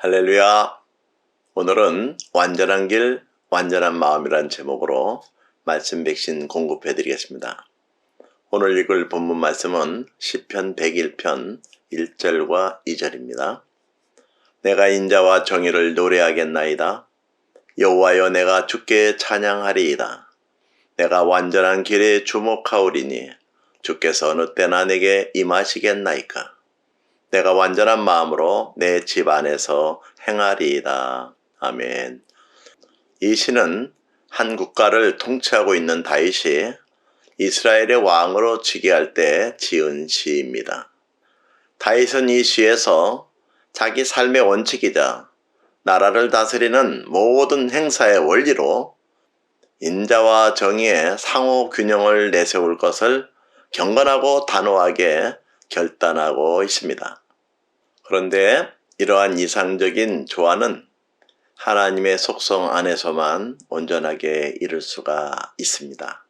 할렐루야! 오늘은 완전한 길, 완전한 마음이란 제목으로 말씀 백신 공급해 드리겠습니다. 오늘 읽을 본문 말씀은 시편 101편 1절과 2절입니다. 내가 인자와 정의를 노래하겠나이다. 여호와여, 내가 주께 찬양하리이다. 내가 완전한 길에 주목하오리니 주께서 어느 때나 내게 임하시겠나이까. 내가 완전한 마음으로 내 집 안에서 행하리이다. 아멘. 이 시는 한 국가를 통치하고 있는 다윗이 이스라엘의 왕으로 즉위할 때 지은 시입니다. 다윗은 이 시에서 자기 삶의 원칙이자 나라를 다스리는 모든 행사의 원리로 인자와 정의의 상호 균형을 내세울 것을 경건하고 단호하게 결단하고 있습니다. 그런데 이러한 이상적인 조화는 하나님의 속성 안에서만 온전하게 이룰 수가 있습니다.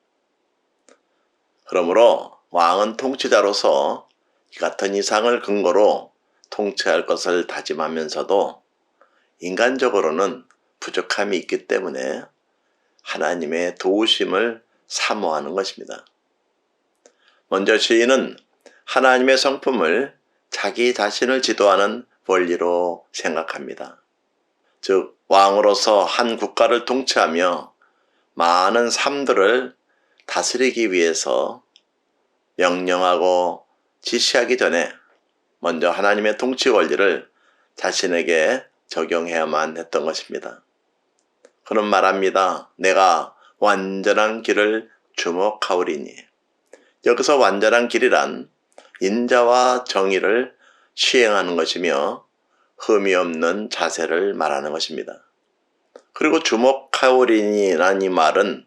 그러므로 왕은 통치자로서 이 같은 이상을 근거로 통치할 것을 다짐하면서도 인간적으로는 부족함이 있기 때문에 하나님의 도우심을 사모하는 것입니다. 먼저 시인은 하나님의 성품을 자기 자신을 지도하는 원리로 생각합니다. 즉, 왕으로서 한 국가를 통치하며 많은 삶들을 다스리기 위해서 명령하고 지시하기 전에 먼저 하나님의 통치 원리를 자신에게 적용해야만 했던 것입니다. 그는 말합니다. 내가 완전한 길을 주목하오리니. 여기서 완전한 길이란 인자와 정의를 시행하는 것이며 흠이 없는 자세를 말하는 것입니다. 그리고 주목하오리니라는 이 말은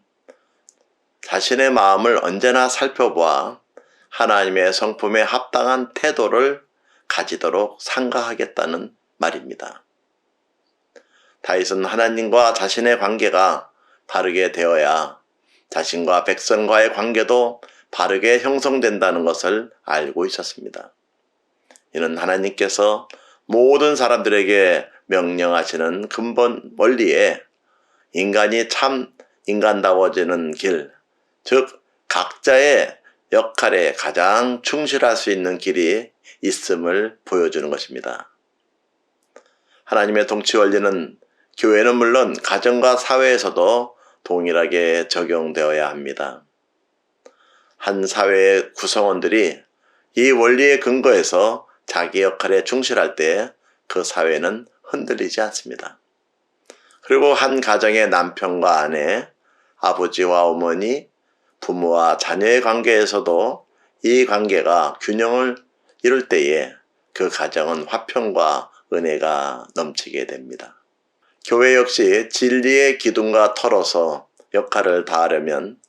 자신의 마음을 언제나 살펴보아 하나님의 성품에 합당한 태도를 가지도록 상가하겠다는 말입니다. 다윗은 하나님과 자신의 관계가 바르게 되어야 자신과 백성과의 관계도 바르게 형성된다는 것을 알고 있었습니다. 이는 하나님께서 모든 사람들에게 명령하시는 근본 원리에 인간이 참 인간다워지는 길, 즉 각자의 역할에 가장 충실할 수 있는 길이 있음을 보여주는 것입니다. 하나님의 통치 원리는 교회는 물론 가정과 사회에서도 동일하게 적용되어야 합니다. 한 사회의 구성원들이 이 원리에 근거해서 자기 역할에 충실할 때 그 사회는 흔들리지 않습니다. 그리고 한 가정의 남편과 아내, 아버지와 어머니, 부모와 자녀의 관계에서도 이 관계가 균형을 이룰 때에 그 가정은 화평과 은혜가 넘치게 됩니다. 교회 역시 진리의 기둥과 털어서 역할을 다하려면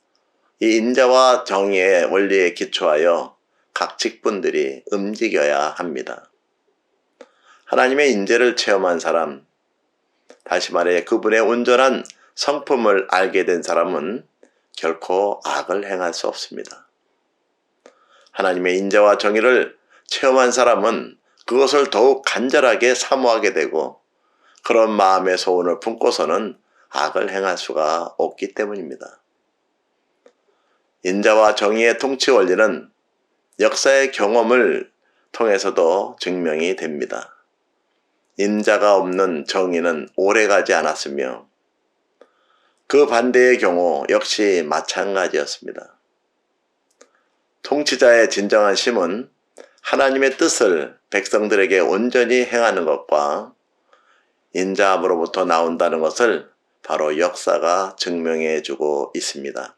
이 인자와 정의의 원리에 기초하여 각 직분들이 움직여야 합니다. 하나님의 인재를 체험한 사람, 다시 말해 그분의 온전한 성품을 알게 된 사람은 결코 악을 행할 수 없습니다. 하나님의 인자와 정의를 체험한 사람은 그것을 더욱 간절하게 사모하게 되고 그런 마음의 소원을 품고서는 악을 행할 수가 없기 때문입니다. 인자와 정의의 통치 원리는 역사의 경험을 통해서도 증명이 됩니다. 인자가 없는 정의는 오래가지 않았으며 그 반대의 경우 역시 마찬가지였습니다. 통치자의 진정한 힘은 하나님의 뜻을 백성들에게 온전히 행하는 것과 인자함으로부터 나온다는 것을 바로 역사가 증명해주고 있습니다.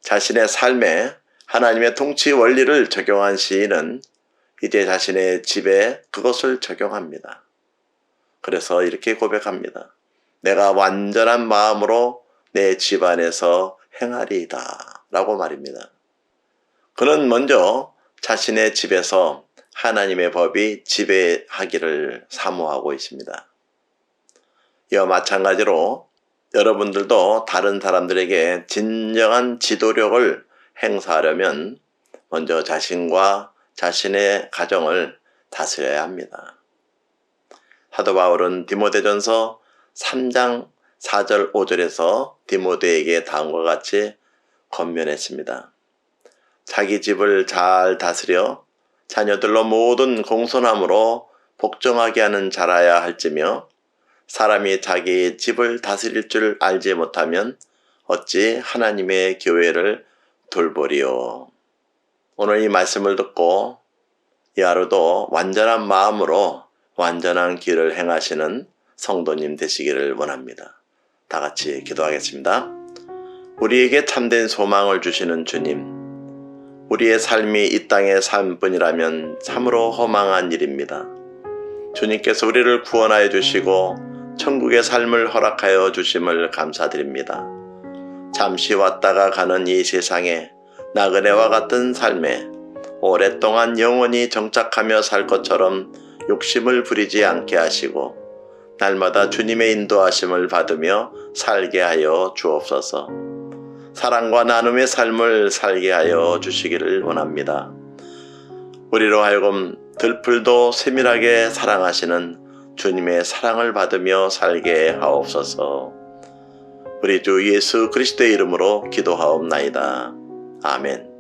자신의 삶에 하나님의 통치 원리를 적용한 시인은 이제 자신의 집에 그것을 적용합니다. 그래서 이렇게 고백합니다. 내가 완전한 마음으로 내 집 안에서 행하리이다 라고 말입니다. 그는 먼저 자신의 집에서 하나님의 법이 지배하기를 사모하고 있습니다. 이와 마찬가지로 여러분들도 다른 사람들에게 진정한 지도력을 행사하려면 먼저 자신과 자신의 가정을 다스려야 합니다. 사도 바울은 디모데전서 3장 4절 5절에서 디모데에게 다음과 같이 권면했습니다. 자기 집을 잘 다스려 자녀들로 모든 공손함으로 복종하게 하는 자라야 할지며 사람이 자기 집을 다스릴 줄 알지 못하면 어찌 하나님의 교회를 돌보리요. 오늘 이 말씀을 듣고 이 하루도 완전한 마음으로 완전한 길을 행하시는 성도님 되시기를 원합니다. 다 같이 기도하겠습니다. 우리에게 참된 소망을 주시는 주님, 우리의 삶이 이 땅의 삶뿐이라면 참으로 허망한 일입니다. 주님께서 우리를 구원하여 주시고 천국의 삶을 허락하여 주심을 감사드립니다. 잠시 왔다가 가는 이 세상에 나그네와 같은 삶에 오랫동안 영원히 정착하며 살 것처럼 욕심을 부리지 않게 하시고 날마다 주님의 인도하심을 받으며 살게 하여 주옵소서. 사랑과 나눔의 삶을 살게 하여 주시기를 원합니다. 우리로 하여금 들풀도 세밀하게 사랑하시는 주님의 사랑을 받으며 살게 하옵소서. 우리 주 예수 그리스도의 이름으로 기도하옵나이다. 아멘.